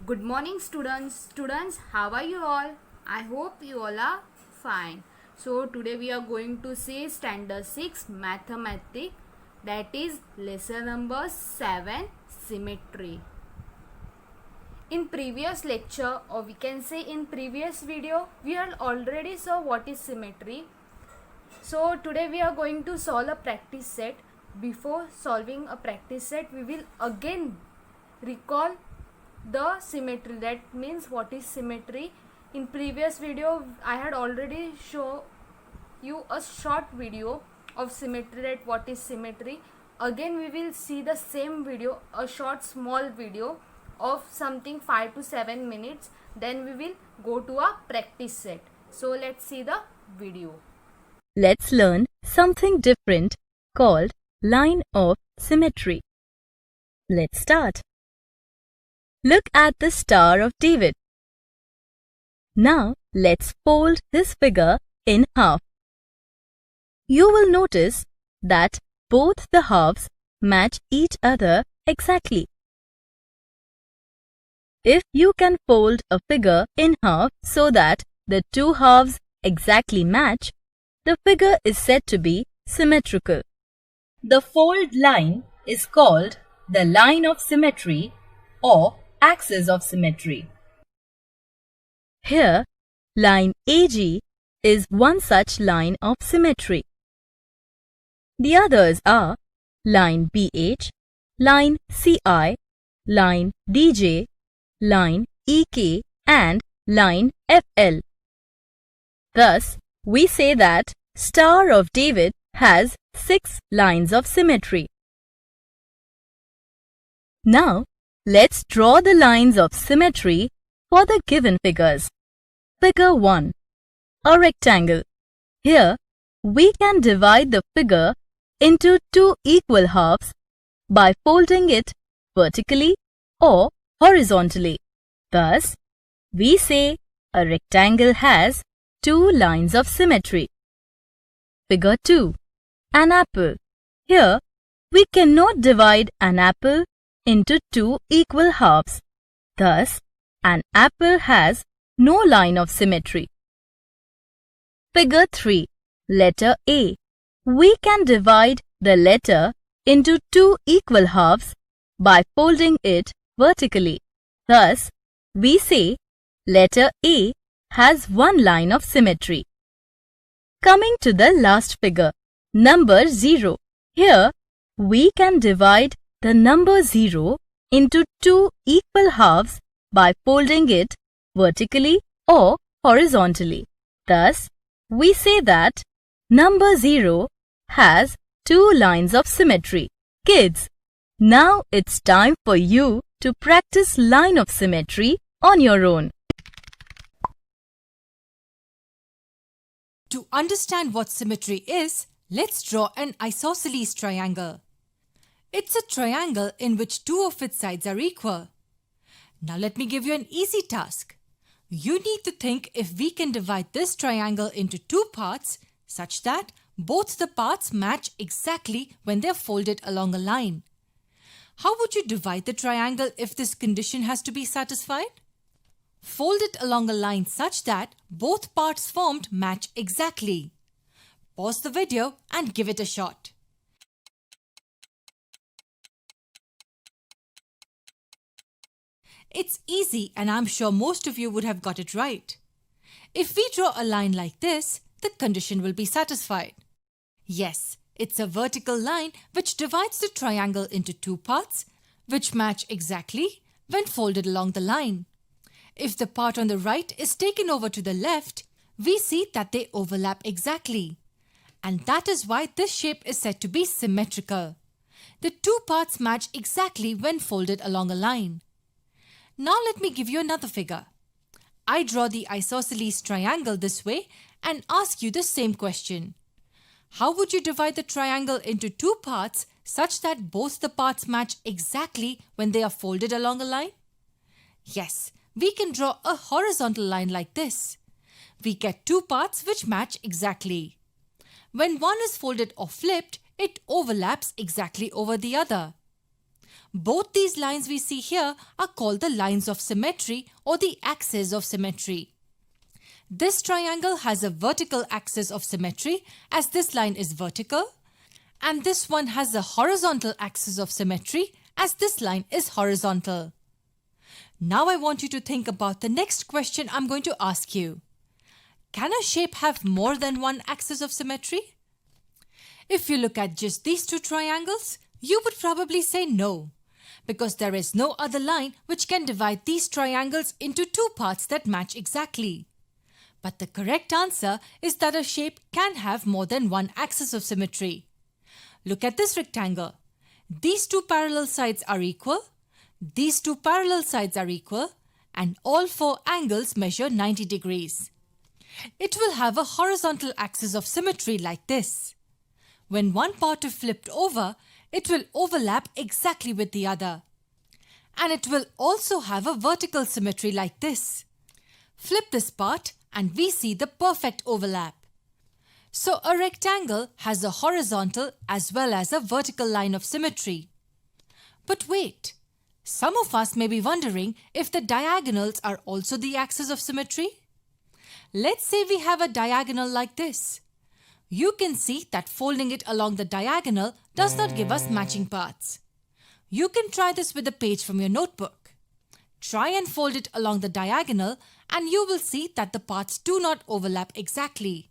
Good morning students. Students, how are you all? I hope you all are fine. So today we are going to see standard 6 mathematics, that is lesson number 7, symmetry. In previous lecture, or we can say in previous video, we are already saw what is symmetry. So today we are going to solve a practice set. Before solving a practice set, we will again recall the symmetry. That means what is symmetry. In previous video I had already show you a short video of symmetry, that what is symmetry. Again we will see the same video, a short small video of something 5 to 7 minutes. Then we will go to a practice set. So let's see the video. Let's learn something different called line of symmetry. Let's start. Look at the Star of David. Now let's fold this figure in half. You will notice that both the halves match each other exactly. If you can fold a figure in half so that the two halves exactly match, the figure is said to be symmetrical. The fold line is called the line of symmetry or axis of symmetry. Here, line AG is one such line of symmetry. The others are line BH, line CI, line DJ, line EK and line FL. Thus, we say that Star of David has 6 lines of symmetry. Now, let's draw the lines of symmetry for the given figures. Figure 1. A rectangle. Here, we can divide the figure into 2 equal halves by folding it vertically or horizontally. Thus, we say a rectangle has 2 lines of symmetry. Figure 2. An apple. Here, we cannot divide an apple into 2 equal halves. Thus, an apple has no line of symmetry. Figure 3. Letter A. We can divide the letter into 2 equal halves by folding it vertically. Thus, we say letter A has one line of symmetry. Coming to the last figure, number 0. Here, we can divide the number 0 into 2 equal halves by folding it vertically or horizontally. Thus, we say that number 0 has 2 lines of symmetry. Kids, now it's time for you to practice line of symmetry on your own. To understand what symmetry is, let's draw an isosceles triangle. It's a triangle in which 2 of its sides are equal. Now let me give you an easy task. You need to think if we can divide this triangle into 2 parts such that both the parts match exactly when they are folded along a line. How would you divide the triangle if this condition has to be satisfied? Fold it along a line such that both parts formed match exactly. Pause the video and give it a shot. It's easy and I'm sure most of you would have got it right. If we draw a line like this, the condition will be satisfied. Yes, it's a vertical line which divides the triangle into 2 parts which match exactly when folded along the line. If the part on the right is taken over to the left, we see that they overlap exactly. And that is why this shape is said to be symmetrical. The 2 parts match exactly when folded along a line. Now let me give you another figure. I draw the isosceles triangle this way and ask you the same question. How would you divide the triangle into 2 parts such that both the parts match exactly when they are folded along a line? Yes, we can draw a horizontal line like this. We get 2 parts which match exactly. When one is folded or flipped, it overlaps exactly over the other. Both these lines we see here are called the lines of symmetry or the axes of symmetry. This triangle has a vertical axis of symmetry as this line is vertical, and this one has a horizontal axis of symmetry as this line is horizontal. Now I want you to think about the next question I'm going to ask you. Can a shape have more than one axis of symmetry? If you look at just these two triangles, you would probably say no, because there is no other line which can divide these triangles into two parts that match exactly. But the correct answer is that a shape can have more than one axis of symmetry. Look at this rectangle. These two parallel sides are equal, these two parallel sides are equal, and all four angles measure 90 degrees. It will have a horizontal axis of symmetry like this. When one part is flipped over, it will overlap exactly with the other. And it will also have a vertical symmetry like this. Flip this part and we see the perfect overlap. So a rectangle has a horizontal as well as a vertical line of symmetry. But wait, some of us may be wondering if the diagonals are also the axis of symmetry. Let's say we have a diagonal like this. You can see that folding it along the diagonal does not give us matching parts. You can try this with a page from your notebook. Try and fold it along the diagonal and you will see that the parts do not overlap exactly.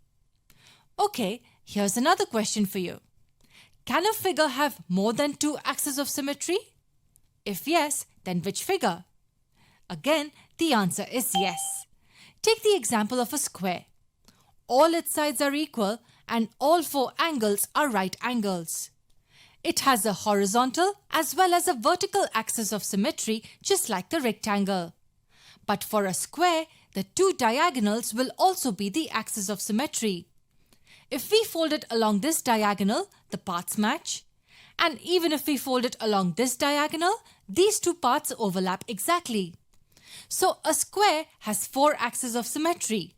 Okay, here's another question for you. Can a figure have more than two axes of symmetry? If yes, then which figure? Again, the answer is yes. Take the example of a square. All its sides are equal and all four angles are right angles. It has a horizontal as well as a vertical axis of symmetry just like the rectangle. But for a square, the two diagonals will also be the axis of symmetry. If we fold it along this diagonal, the parts match. And even if we fold it along this diagonal, these two parts overlap exactly. So a square has four axes of symmetry: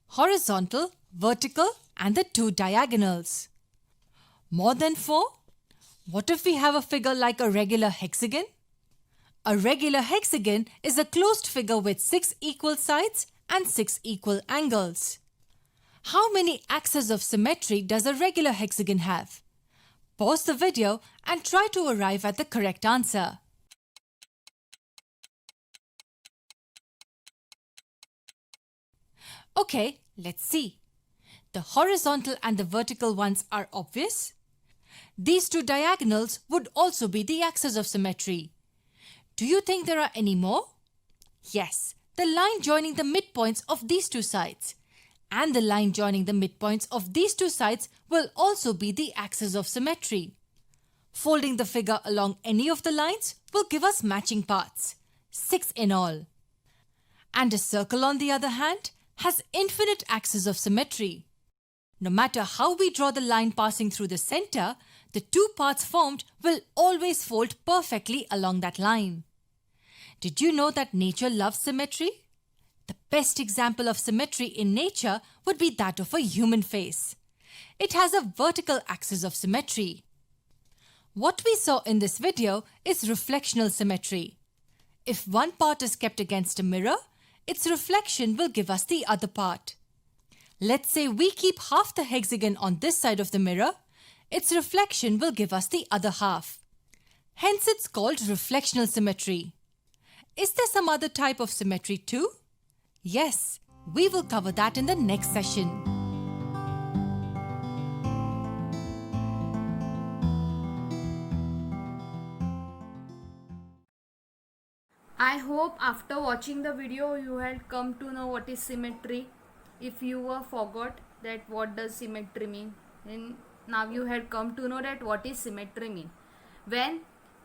horizontal, vertical, and the two diagonals. More than four? What if we have a figure like a regular hexagon? A regular hexagon is a closed figure with 6 equal sides and 6 equal angles. How many axes of symmetry does a regular hexagon have? Pause the video and try to arrive at the correct answer. Okay, let's see. The horizontal and the vertical ones are obvious. These two diagonals would also be the axis of symmetry. Do you think there are any more? Yes, the line joining the midpoints of these two sides and the line joining the midpoints of these two sides will also be the axis of symmetry. Folding the figure along any of the lines will give us matching parts, 6 in all. And a circle, on the other hand, has infinite axes of symmetry. No matter how we draw the line passing through the center, the two parts formed will always fold perfectly along that line. Did you know that nature loves symmetry? The best example of symmetry in nature would be that of a human face. It has a vertical axis of symmetry. What we saw in this video is reflectional symmetry. If one part is kept against a mirror, its reflection will give us the other part. Let's say we keep half the hexagon on this side of the mirror, its reflection will give us the other half. Hence it's called reflectional symmetry. Is there some other type of symmetry too? Yes, we will cover that in the next session. I hope after watching the video you had come to know what is symmetry. If you were forgot that what does symmetry mean, and now you had come to know that what is symmetry mean. When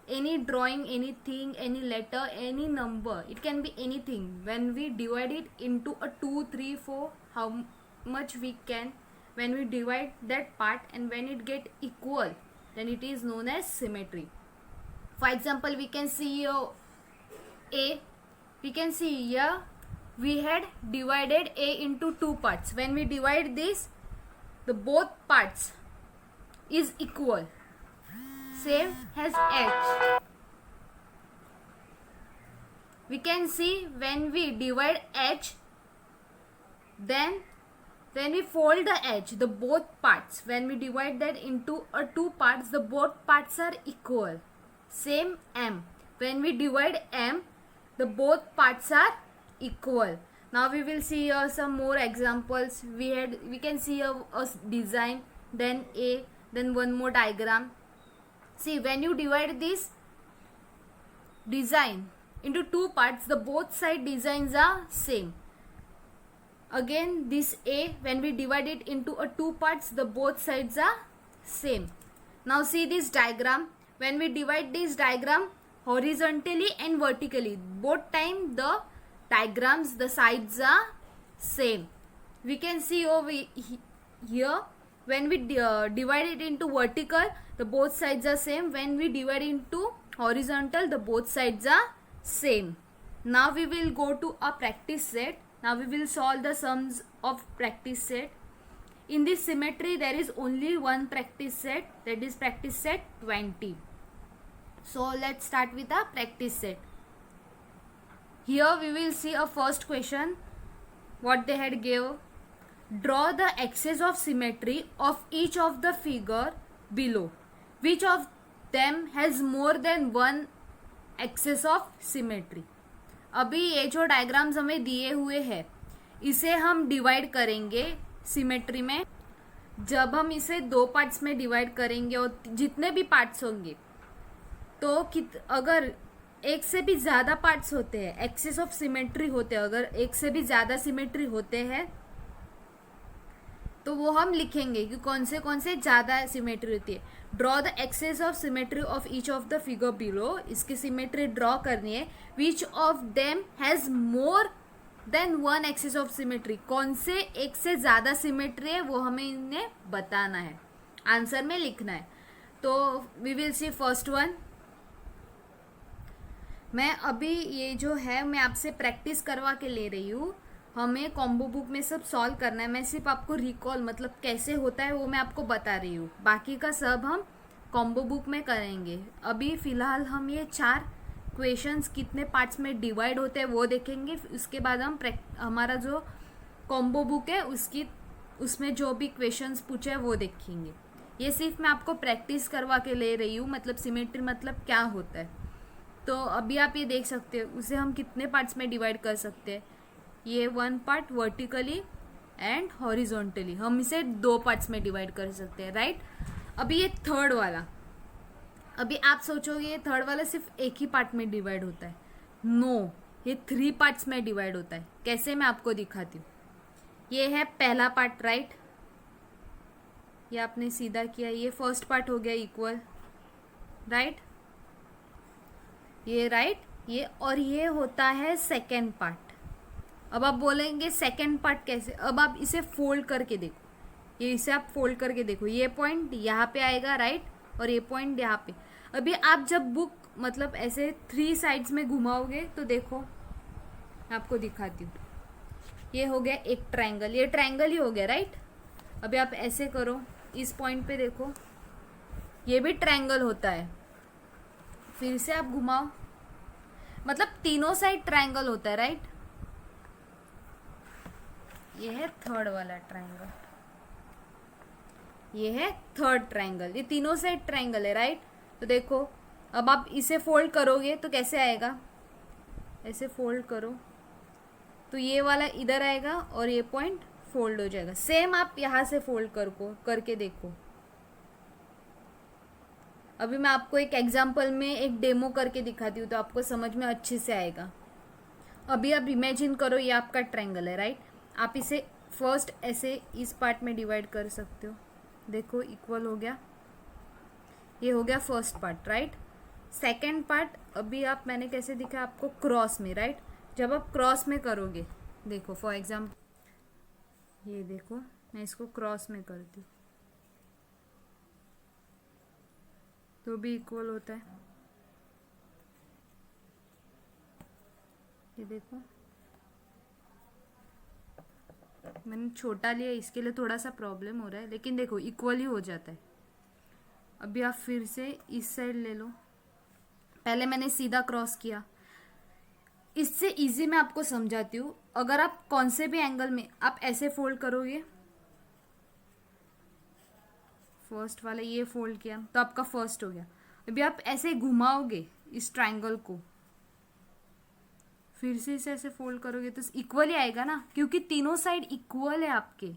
any drawing, anything, any letter, any number, it can be anything, when we divide it into a 2, 3, 4, how much we can, when we divide that part and when it get equal, then it is known as symmetry. For example, we can see here A, we can see here we had divided A into two parts. When we divide this, the both parts is equal. Same as H. we can see when we divide h, then when we fold the edge, the both parts, when we divide that into two parts, the both parts are equal. Same m. When we divide m, the both parts are equal. Now we will see here some more examples. We can see a design, then a, then one more diagram. See, when you divide this design into two parts, the both side designs are same. Again, this A, when we divide it into two parts, the both sides are same. Now see this diagram. When we divide this diagram horizontally and vertically, both time the diagrams, the sides are same. We can see over here, when we divide it into vertical, the both sides are same. When we divide into horizontal, the both sides are same. Now we will go to a practice set. Now we will solve the sums of practice set. In this symmetry, there is only one practice set, that is practice set 20. So let's start with a practice set. Here we will see a first question. What they had gave. Draw the axis of symmetry of each of the figure below. Which of them has more than one axis of symmetry? अभी ये जो diagrams हमें दिए हुए हैं, इसे हम divide करेंगे सिमेट्री में. जब हम इसे दो पार्ट्स में डिवाइड करेंगे और जितने भी पार्ट्स होंगे, तो अगर एक से भी ज़्यादा पार्ट्स होते हैं, एक्सिस ऑफ सिमेट्री होते हैं, अगर एक से भी ज़्यादा सिमेट्री होते हैं, तो वो हम लिखेंगे कि कौन से ज़्यादा सिमेट्री होती है. Draw the axes of symmetry of each of the figure below. इसकी सिमेट्री ड्रॉ करनी है. Which of them has more than one axes of symmetry. कौन से एक से ज़्यादा सिमेट्री है वो हमें इन्हें बताना है, आंसर में लिखना है. तो we will see first one. मैं अभी ये जो है मैं आपसे प्रैक्टिस करवा के ले रही हूँ. हमें कॉम्बो बुक में सब सॉल्व करना है. मैं सिर्फ आपको रिकॉल मतलब कैसे होता है वो मैं आपको बता रही हूँ. बाकी का सब हम कॉम्बो बुक में करेंगे. अभी फ़िलहाल हम ये 4 क्वेश्चंस कितने पार्ट्स में डिवाइड होते हैं वो देखेंगे. उसके बाद हम हमारा जो कॉम्बो बुक है उसमें जो भी क्वेश्चंस पूछे हैं वो देखेंगे. ये सिर्फ मैं आपको प्रैक्टिस करवा के ले रही हूँ. मतलब सिमेट्री मतलब क्या होता है. तो अभी आप ये देख सकते हो उसे हम कितने पार्ट्स में डिवाइड कर सकते हैं. ये one part vertically and horizontally, हम इसे 2 पार्ट्स में डिवाइड कर सकते हैं, राइट. अभी ये थर्ड वाला, अभी आप सोचोगे ये थर्ड वाला सिर्फ एक ही पार्ट में डिवाइड होता है. नो, ये 3 पार्ट्स में डिवाइड होता है. कैसे, मैं आपको दिखाती हूँ. ये है पहला पार्ट, राइट. ये आपने सीधा किया, ये फर्स्ट पार्ट हो गया इक्वल, राइट. ये राइट, ये और ये होता है सेकेंड पार्ट. अब आप बोलेंगे सेकेंड पार्ट कैसे. अब आप इसे फोल्ड करके देखो. ये इसे आप फोल्ड करके देखो. ये पॉइंट यहाँ पे आएगा, राइट, और ये पॉइंट यहाँ पे. अभी आप जब बुक मतलब ऐसे 3 साइड्स में घुमाओगे तो देखो, मैं आपको दिखाती हूँ. ये हो गया एक ट्रायंगल, ये ट्रायंगल ही हो गया, राइट. अभी आप ऐसे करो, इस पॉइंट पे देखो, ये भी ट्रायंगल होता है. फिर से आप घुमाओ, मतलब तीनों साइड ट्रायंगल होता है, राइट. ये है थर्ड वाला ट्रायंगल, ये है थर्ड ट्रायंगल. ये तीनों साइड ट्रायंगल है, राइट. तो देखो, अब आप इसे फोल्ड करोगे तो कैसे आएगा. ऐसे फोल्ड करो तो ये वाला इधर आएगा और ये पॉइंट फोल्ड हो जाएगा. सेम आप यहाँ से फोल्ड करके देखो. अभी मैं आपको एक एग्जांपल में एक डेमो करके दिखाती हूँ तो आपको समझ में अच्छे से आएगा. अभी आप इमेजिन करो ये आपका ट्रायंगल है, राइट. आप इसे फर्स्ट ऐसे इस पार्ट में डिवाइड कर सकते हो. देखो इक्वल हो गया. ये हो गया first part, right. Second part अभी आप मैंने कैसे दिखा आपको, क्रॉस में, राइट. जब आप क्रॉस में करोगे, देखो फॉर एग्जाम्पल ये देखो, मैं इसको क्रॉस में करती हूँ तो भी इक्वल होता है. ये देखो, मैंने छोटा लिया, इसके लिए थोड़ा सा प्रॉब्लम हो रहा है, लेकिन देखो इक्वल ही हो जाता है. अभी आप फिर से इस साइड ले लो. पहले मैंने सीधा क्रॉस किया, इससे इजी मैं आपको समझाती हूँ। अगर आप कौन से भी एंगल में आप ऐसे फोल्ड करोगे, फर्स्ट वाला ये फोल्ड किया तो आपका फर्स्ट हो गया। अभी आप ऐसे घुमाओगे इस ट्रायंगल को, फिर से इसे ऐसे फोल्ड करोगे तो इक्वल ही आएगा ना, क्योंकि तीनों साइड इक्वल है आपके।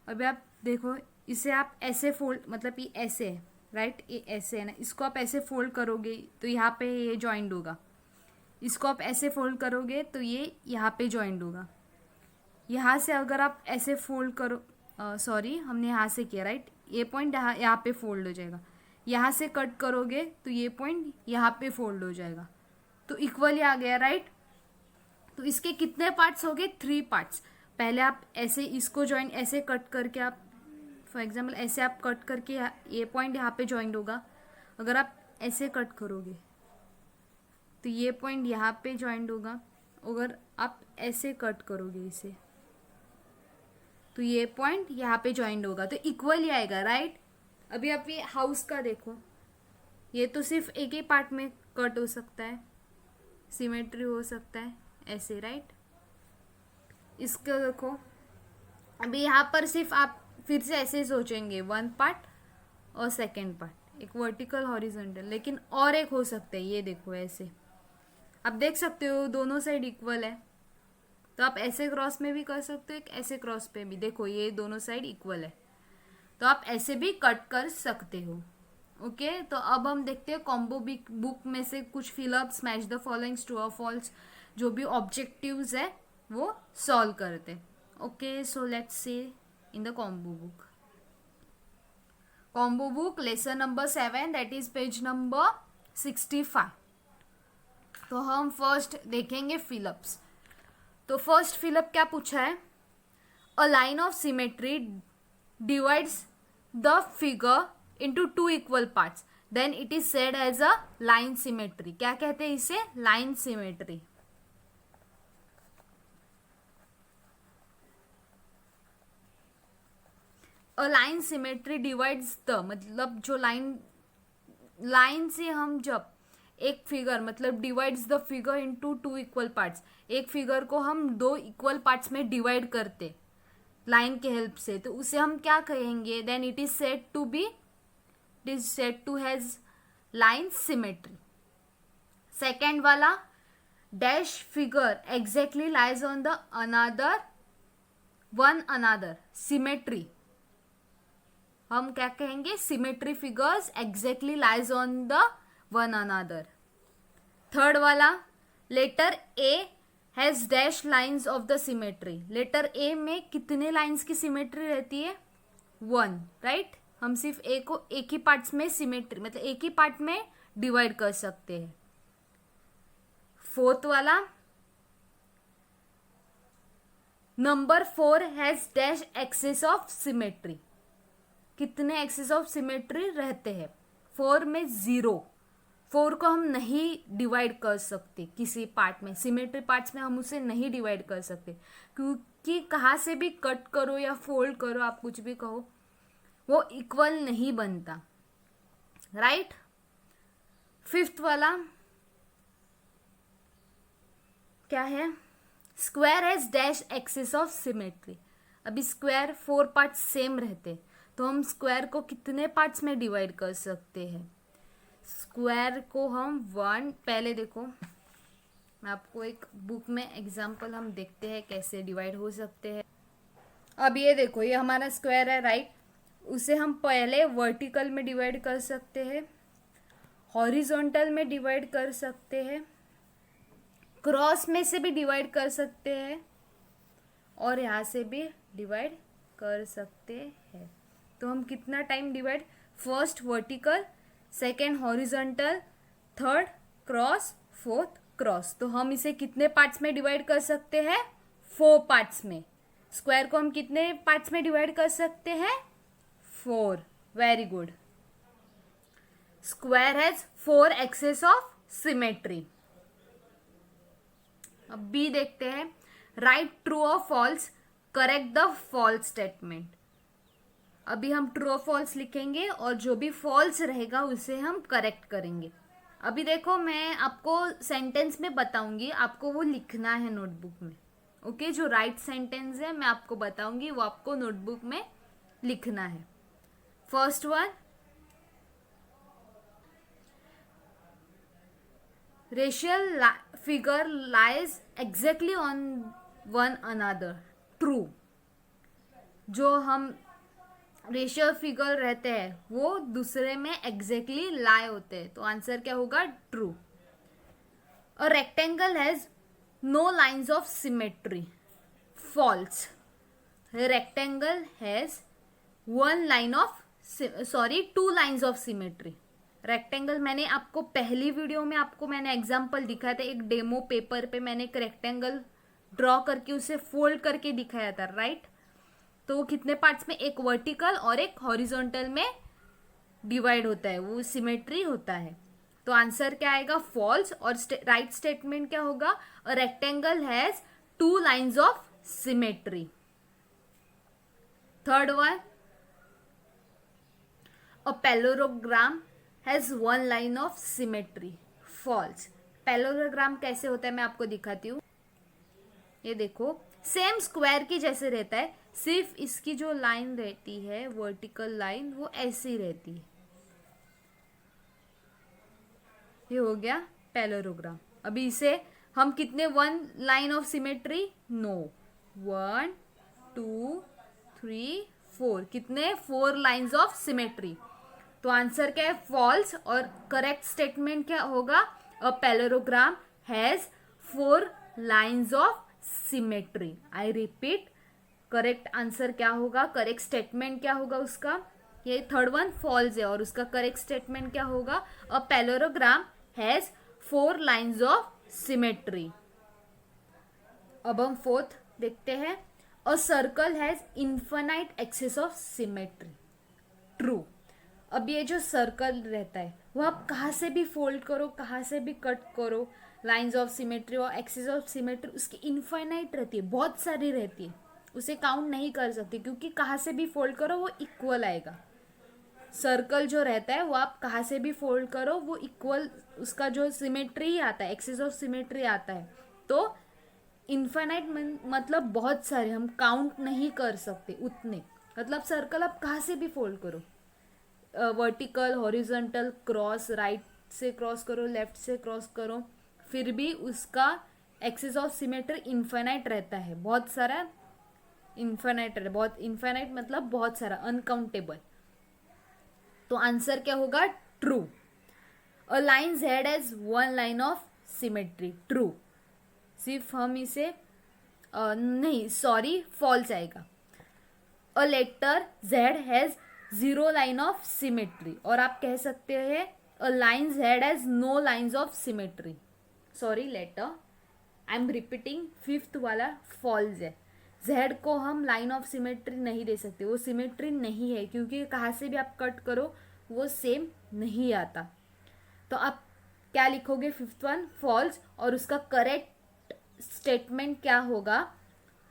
अभी आप देखो, इसे आप ऐसे फोल्ड, मतलब ये ऐसे है राइट, ये ऐसे है ना, इसको आप ऐसे फोल्ड करोगे तो यहाँ पे ये जॉइंट होगा। इसको आप ऐसे फोल्ड करोगे तो ये यहाँ पे जॉइंट होगा। यहाँ से अगर आप ऐसे फोल्ड करो, सॉरी हमने यहाँ से किया राइट, ये पॉइंट यहाँ पे फोल्ड हो जाएगा। यहाँ से कट करोगे तो ये पॉइंट यहाँ पे फोल्ड हो जाएगा, तो इक्वली आ गया राइट। तो इसके कितने पार्ट्स हो गए? 3 पार्ट्स। पहले आप ऐसे इसको जॉइंट ऐसे कट करके, आप फॉर एग्जांपल ऐसे आप कट करके ये पॉइंट यहाँ पे जॉइंट होगा। अगर आप ऐसे कट करोगे तो ये पॉइंट यहाँ पे जॉइंट होगा। अगर आप ऐसे कट करोगे इसे तो ये पॉइंट यहाँ पे जॉइंट होगा, तो इक्वल ही आएगा राइट। अभी आप ये हाउस का देखो, ये तो सिर्फ एक ही पार्ट में कट हो सकता है, सिमेट्री हो सकता है ऐसे राइट। इसका देखो, अभी यहाँ पर सिर्फ आप फिर से ऐसे सोचेंगे 1 पार्ट और सेकेंड पार्ट, एक वर्टिकल हॉरिजॉन्टल, लेकिन और एक हो सकता है, ये देखो ऐसे। आप देख सकते हो दोनों साइड इक्वल है, तो आप ऐसे क्रॉस में भी कर सकते हो, एक ऐसे क्रॉस पे भी। देखो ये दोनों साइड इक्वल है, तो आप ऐसे भी कट कर सकते हो। ओके, तो अब हम देखते हैं कॉम्बो बुक में से कुछ fill-ups, match the followings, true और फॉल्स, जो भी ऑब्जेक्टिव्स है वो सॉल्व करते। Okay, so let's see in the combo book. Combo book lesson number 7, that is page number 65। तो हम फर्स्ट देखेंगे फिलअप्स। तो फर्स्ट फिलअप क्या पूछा है? A line of symmetry divides the figure into 2 equal parts, then it is said as a line symmetry. क्या कहते हैं इसे? Line symmetry. A line symmetry divides the, मतलब जो लाइन से हम जब एक फिगर, मतलब divides the figure into 2 equal parts, एक फिगर को हम 2 इक्वल पार्ट्स में डिवाइड करते लाइन के हेल्प से, तो उसे हम क्या कहेंगे? Then it is said to be, it is said to has line symmetry. Second वाला, dash figure exactly lies on the one another symmetry, हम क्या कहेंगे? symmetry figures exactly lies on the one another. Third वाला, letter A has dash lines of the symmetry. letter A में कितने lines की symmetry रहती है? 1 राइट। हम सिर्फ ए को एक ही पार्ट्स में सिमेट्री, मतलब एक ही पार्ट में डिवाइड कर सकते हैं। फोर्थ वाला, number 4 has dash axes of symmetry, कितने एक्सेस ऑफ सिमेट्री रहते हैं? 4 में 0। 4 को हम नहीं डिवाइड कर सकते किसी पार्ट में, सिमेट्री पार्ट्स में हम उसे नहीं डिवाइड कर सकते, क्योंकि कहाँ से भी कट करो या फोल्ड करो, आप कुछ भी कहो, वो इक्वल नहीं बनता राइट। फिफ्थ वाला क्या है? Square has dash axes of symmetry. अभी स्क्वायर 4 पार्ट्स सेम रहते, तो हम स्क्वायर को कितने पार्ट्स में डिवाइड कर सकते हैं? स्क्वायर को हम 1, पहले देखो मैं आपको एक बुक में एग्जांपल हम देखते हैं कैसे डिवाइड हो सकते हैं। अब ये देखो, ये हमारा स्क्वायर है राइट, उसे हम पहले वर्टिकल में डिवाइड कर सकते हैं, हॉरिजॉन्टल में डिवाइड कर सकते हैं, क्रॉस में से भी डिवाइड कर सकते हैं, और यहाँ से भी डिवाइड कर सकते हैं। तो हम कितना time divide? First vertical, second horizontal, third cross, fourth cross. तो हम इसे कितने पार्ट्स में डिवाइड कर सकते हैं? 4 पार्ट्स में। स्क्वायर को हम कितने पार्ट्स में डिवाइड कर सकते हैं? 4। Very good. Square has 4 axes of symmetry. अब बी देखते हैं, राइट ट्रू और false, correct the false statement. अभी हम ट्रू और फॉल्स लिखेंगे और जो भी फॉल्स रहेगा उसे हम करेक्ट करेंगे। अभी देखो, मैं आपको सेंटेंस में बताऊंगी, आपको वो लिखना है नोटबुक में। ओके, जो राइट सेंटेंस है मैं आपको बताऊंगी, वो आपको नोटबुक में लिखना है। First one, racial figure lies exactly on one another, true. जो हम रेशियल फिगर रहते हैं वो दूसरे में एग्जैक्टली लाई होते हैं, तो आंसर क्या होगा? True. A rectangle has no lines of symmetry, false. Rectangle has two lines of symmetry. Rectangle, मैंने आपको पहली वीडियो में मैंने एग्जाम्पल दिखाया था, एक डेमो पेपर पे मैंने एक रेक्टेंगल ड्रॉ करके उसे फोल्ड करके दिखाया था, राइट? तो वो कितने पार्ट्स में, एक वर्टिकल और एक हॉरिजॉन्टल में डिवाइड होता है, वो सिमेट्री होता है। तो आंसर क्या आएगा? फॉल्स। और राइट स्टेटमेंट क्या होगा? A rectangle has two lines of symmetry. Third one, a parallelogram has one line of symmetry, false. Parallelogram कैसे होता है मैं आपको दिखाती हूँ। ये देखो, सेम स्क्वायर की जैसे रहता है, सिर्फ इसकी जो लाइन रहती है वर्टिकल लाइन, वो ऐसी रहती है। ये हो गया पैरेललोग्राम। अभी इसे हम कितने one line of symmetry? No, 1 2 3 4, कितने? 4 लाइन्स ऑफ सिमेट्री। तो आंसर क्या है? फॉल्स। और करेक्ट स्टेटमेंट क्या होगा? A parallelogram has 4 lines of symmetry. I repeat, correct answer क्या होगा? करेक्ट स्टेटमेंट क्या होगा उसका? ये थर्ड वन फॉल्स है, और उसका करेक्ट स्टेटमेंट क्या होगा? A parallelogram has 4 lines of symmetry. अब हम फोर्थ देखते हैं। A circle has infinite axes of symmetry, true. अब ये जो सर्कल रहता है वो आप कहाँ से भी फोल्ड करो, कहाँ से भी कट करो, लाइन्स ऑफ सिमेट्री और एक्सेस ऑफ सिमेट्री उसकी इन्फाइनाइट रहती है, बहुत सारी रहती है, उसे काउंट नहीं कर सकते, क्योंकि कहाँ से भी फोल्ड करो वो इक्वल आएगा। सर्कल जो रहता है वो आप कहाँ से भी फोल्ड करो वो इक्वल, उसका जो सिमेट्री ही आता है, एक्सेस ऑफ सिमेट्री आता है। तो इन्फाइनाइट मतलब बहुत सारे, हम काउंट नहीं कर सकते उतने। मतलब सर्कल आप कहाँ से भी फोल्ड करो, वर्टिकल, हॉरिजॉन्टल, क्रॉस, राइट से क्रॉस करो, लेफ्ट से क्रॉस करो, फिर भी उसका एक्सेस ऑफ सिमेट्री इन्फिनाइट रहता है, बहुत सारा इन्फिनाइट रहता है। बहुत इन्फिनाइट मतलब बहुत सारा, अनकाउंटेबल। तो आंसर क्या होगा? True. A line Z has one line of symmetry, true. सिर्फ हम इसे नहीं, सॉरी, फॉल्स आएगा। A letter Z has 0 line of symmetry, और आप कह सकते हैं a line Z has no lines of symmetry. Sorry, letter I am repeating, fifth वाला फॉल्स है। जेड को हम लाइन ऑफ सिमेट्री नहीं दे सकते, वो सिमेट्री नहीं है, क्योंकि कहाँ से भी आप कट करो वो सेम नहीं आता। तो आप क्या लिखोगे? Fifth one false. और उसका करेक्ट स्टेटमेंट क्या होगा?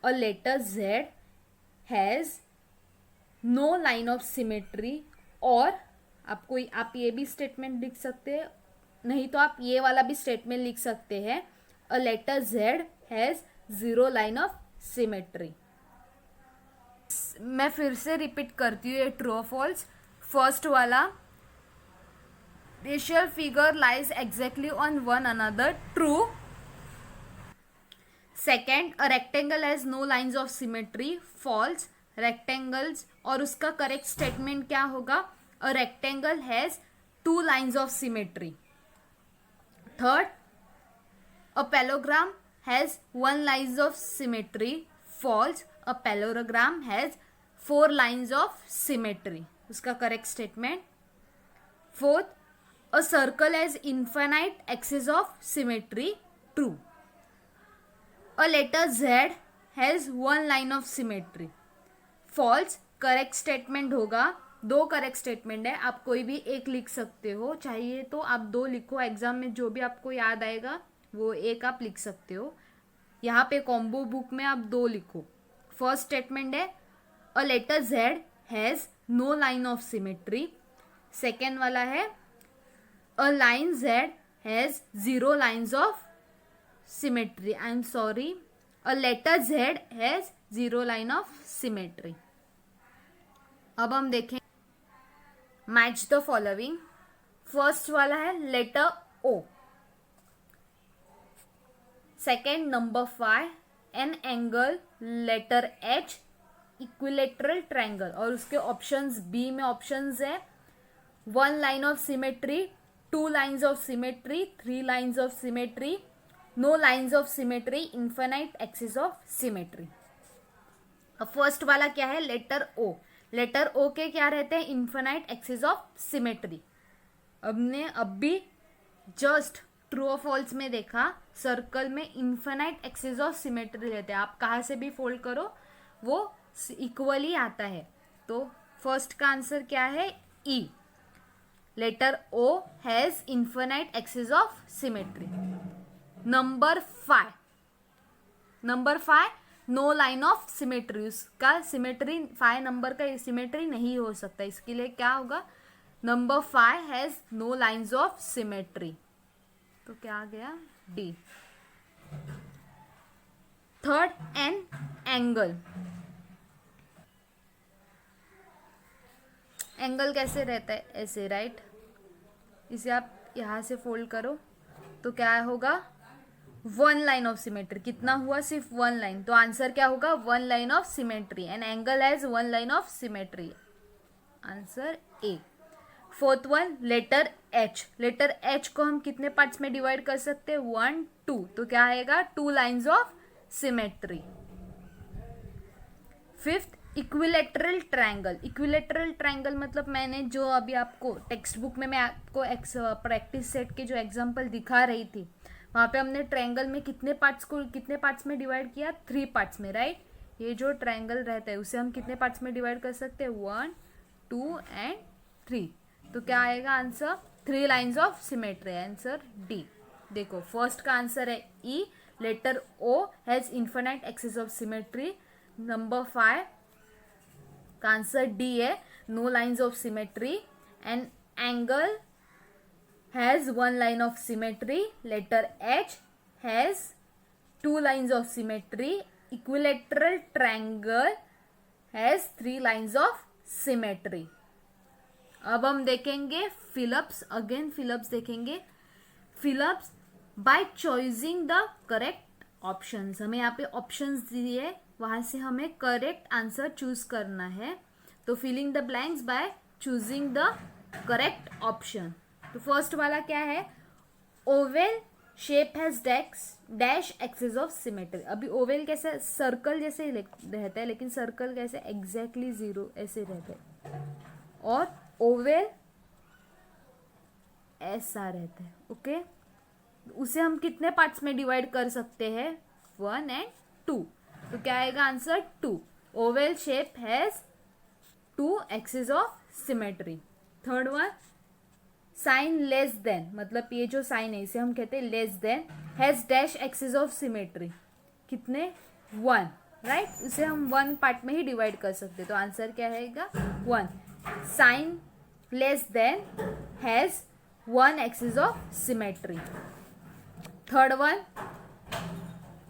A letter Z has no line of symmetry. और आप ये भी स्टेटमेंट लिख सकते हैं, नहीं तो आप ये वाला भी स्टेटमेंट लिख सकते हैं, a letter Z has 0 line of symmetry. मैं फिर से रिपीट करती हूँ, ये ट्रू और फॉल्स। फर्स्ट वाला, racial figure lies exactly on one another, true. Second, a rectangle has no lines of symmetry, false. Rectangles, और उसका करेक्ट स्टेटमेंट क्या होगा? A rectangle has 2 lines of symmetry. Third, a parallelogram has 1 lines of symmetry, false. A parallelogram has 4 lines of symmetry, उसका correct statement. Fourth, a circle has infinite axes of symmetry, true. A letter Z has 1 line of symmetry, false. Correct statement होगा, 2 correct statement है, आप कोई भी एक लिख सकते हो, चाहिए तो आप 2 लिखो, एग्जाम में जो भी आपको याद आएगा वो एक आप लिख सकते हो। यहाँ पे कॉम्बो बुक में आप 2 लिखो। फर्स्ट स्टेटमेंट है a letter Z has no line of symmetry. Second वाला है a line Z has zero lines of symmetry. I'm sorry, a letter Z has zero line of symmetry. अब हम देखें match the following. First वाला है letter O. Second number 5 an angle letter H equilateral triangle. और उसके options B में options है 1 line of symmetry, 2 lines of symmetry, 3 lines of symmetry, no lines of symmetry, infinite axis of symmetry. अब first वाला क्या है letter O. Letter O के क्या रहते हैं इन्फिनाइट एक्सिस ऑफ सिमेट्री. हमने अब भी जस्ट ट्रू और फॉल्स में देखा सर्कल में इन्फिनाइट एक्सिस ऑफ सिमेट्री रहते हैं. आप कहाँ से भी फोल्ड करो वो इक्वली आता है. तो फर्स्ट का आंसर क्या है E. Letter O has infinite axis of symmetry. Number 5 no line of symmetry. उसका सिमेट्री 5 नंबर का सिमेट्री नहीं हो सकता. इसके लिए क्या होगा number 5 has no lines of symmetry. तो क्या आ गया D. Third an angle. Angle कैसे रहता है ऐसे राइट. इसे आप यहां से फोल्ड करो तो क्या होगा 1 लाइन ऑफ सिमेट्री. कितना हुआ सिर्फ 1 लाइन. तो आंसर क्या होगा 1 line of symmetry. An angle has 1 line of symmetry. Answer A. Fourth one letter H. Letter H को हम कितने पार्ट्स में डिवाइड कर सकते हैं 1 2. तो क्या आएगा 2 lines of symmetry. Fifth equilateral triangle. Equilateral triangle मतलब मैंने जो अभी आपको टेक्स्ट बुक में मैं आपको प्रैक्टिस सेट के जो एग्जांपल दिखा रही थी वहां पे हमने ट्रायंगल में कितने पार्ट्स में डिवाइड किया 3 पार्ट्स में राइट. ये जो ट्रायंगल रहता है उसे हम कितने पार्ट्स में डिवाइड कर सकते हैं 1 2 एंड 3. तो क्या आएगा answer 3 lines of symmetry. Answer D. देखो फर्स्ट का आंसर है E. Letter O has infinite axis of symmetry. Number 5 का आंसर डी है no lines of symmetry. And angle has 1 line of symmetry. Letter H has 2 lines of symmetry. Equilateral triangle has 3 lines of symmetry. अब हम देखेंगे fill ups. Again fill ups देखेंगे. Fill ups by choicing the correct options. हमें यहाँ पे options दिए वहां से हमें करेक्ट आंसर चूज करना है. तो filling the blanks by choosing the correct option. तो फर्स्ट वाला क्या है oval shape has dash axis of symmetry. अभी ओवेल कैसे सर्कल जैसे रहता है लेकिन सर्कल कैसे एग्जैक्टली 0 ऐसे रहता है और ओवेल ऐसा रहता है. ओके उसे हम कितने पार्ट्स में डिवाइड कर सकते हैं 1 एंड 2. तो क्या आएगा answer 2. Oval shape has 2 axis of symmetry. Third one sine less then मतलब ये जो साइन है इसे हम कहते हैं less than has dash axis of symmetry. कितने 1 राइट. इसे हम 1 पार्ट में ही डिवाइड कर सकते. तो आंसर क्या रहेगा 1. Sign less than has 1 axis of symmetry. Third one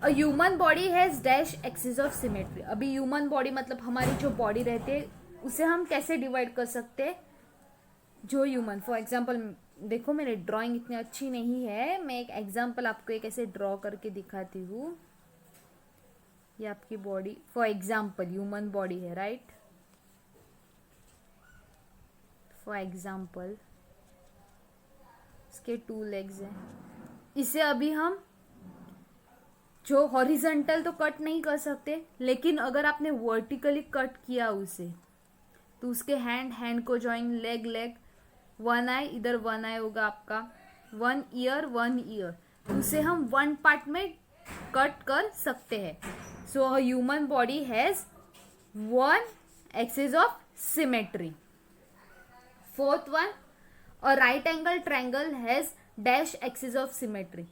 a human body has dash axis of symmetry. अभी ह्यूमन बॉडी मतलब हमारी जो बॉडी रहती है उसे हम कैसे डिवाइड कर सकते हैं जो ह्यूमन. फॉर एग्जाम्पल देखो मेरी ड्राइंग इतनी अच्छी नहीं है. मैं एक एग्जाम्पल आपको एक ऐसे ड्रॉ करके दिखाती हूँ. ये आपकी body for example human body है राइट. फॉर एग्जाम्पल इसके 2 लेग्स हैं. इसे अभी हम जो हॉरिजॉन्टल तो कट नहीं कर सकते लेकिन अगर आपने वर्टिकली कट किया उसे तो उसके हैंड को जॉइन लेग 1 आई इधर 1 आई होगा आपका 1 ईयर. उसे हम 1 पार्ट में कट कर सकते हैं. So a human body has 1 axis of symmetry. Fourth one a right angle triangle has dash axis of symmetry.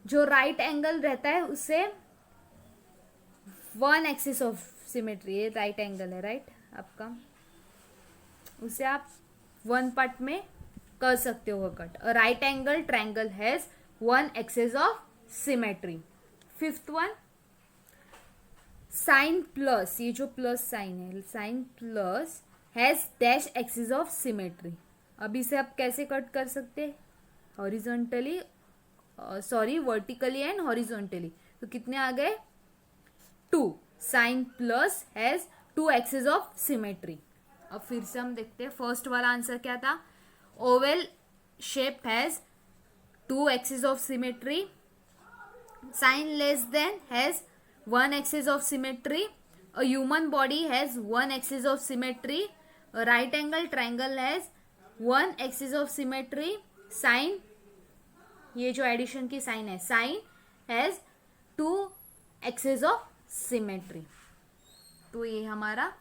जो राइट एंगल रहता है उसे 1 एक्सिस ऑफ सिमेट्री. ये राइट एंगल है राइट आपका. उसे आप 1 पार्ट में कर सकते हो cut. A right angle triangle has one axes of symmetry. Fifth one, sign plus, ये जो प्लस साइन है, sign plus has dash axis of symmetry. अब इसे आप कैसे कट कर सकते हैं? Horizontally, sorry vertically and horizontally. तो कितने आ गए? 2. Sign plus has 2 axis of symmetry. अब फिर से हम देखते हैं. फर्स्ट वाला आंसर क्या था? Oval shape has 2 axis of symmetry. Sign less than has 1 axis of symmetry. A human body has 1 axis of symmetry. A right angle triangle has 1 axis of symmetry. Sine, ये जो addition की sign है, sign has 2 axis of symmetry. तो ये हमारा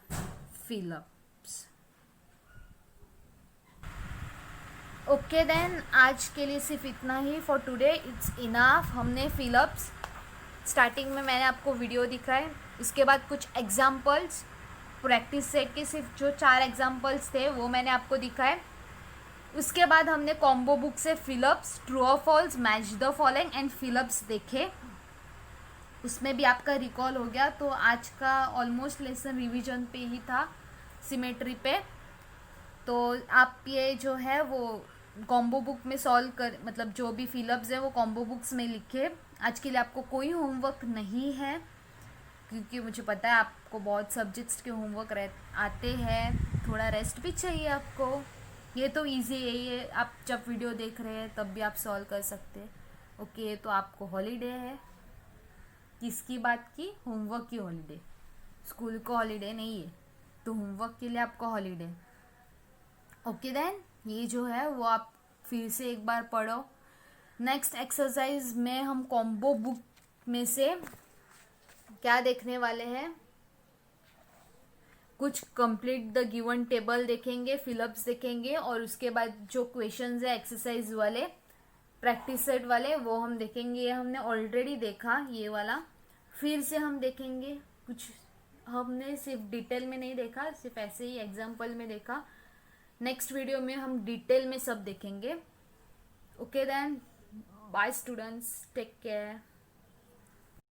fill-ups. Okay then, आज के लिए सिर्फ इतना ही. For today it's enough. हमने फिलअप्स स्टार्टिंग में मैंने आपको वीडियो दिखाए, इसके बाद कुछ एग्जाम्पल्स प्रैक्टिस सेट के सिर्फ जो 4 एग्जाम्पल्स थे वो मैंने आपको दिखाए. उसके बाद हमने कॉम्बो बुक से फिलअप्स, ट्रू और false, match the following and fill ups देखे. उसमें भी आपका रिकॉल हो गया. तो आज का ऑलमोस्ट लेसन रिवीजन पे ही था, सिमेट्री पे. तो आप ये जो है वो कॉम्बो बुक में सॉल्व कर, मतलब जो भी फिलअप्स है वो कॉम्बो बुक्स में लिखे. आज के लिए आपको कोई होमवर्क नहीं है, क्योंकि मुझे पता है आपको बहुत सब्जेक्ट्स के होमवर्क आते हैं. थोड़ा रेस्ट भी चाहिए आपको. ये तो इजी है, आप जब वीडियो देख रहे हैं तब भी आप सॉल्व कर सकते हैं. ओके, तो आपको हॉलीडे है. किसकी बात की? होमवर्क की हॉलीडे. स्कूल को हॉलीडे नहीं है, तो होमवर्क के लिए आपको हॉलीडे. ओके देन, ये जो है वो आप फिर से एक बार पढ़ो. नेक्स्ट एक्सरसाइज में हम कॉम्बो बुक में से क्या देखने वाले हैं? कुछ कंप्लीट द गिवन टेबल देखेंगे, फिलअप्स देखेंगे, और उसके बाद जो क्वेश्चंस है एक्सरसाइज वाले, प्रैक्टिस सेट वाले, वो हम देखेंगे. ये हमने ऑलरेडी देखा, ये वाला फिर से हम देखेंगे. कुछ हमने सिर्फ डिटेल में नहीं देखा, सिर्फ ऐसे ही एग्जाम्पल में देखा. नेक्स्ट वीडियो में हम डिटेल में सब देखेंगे. Okay then, bye students, take care.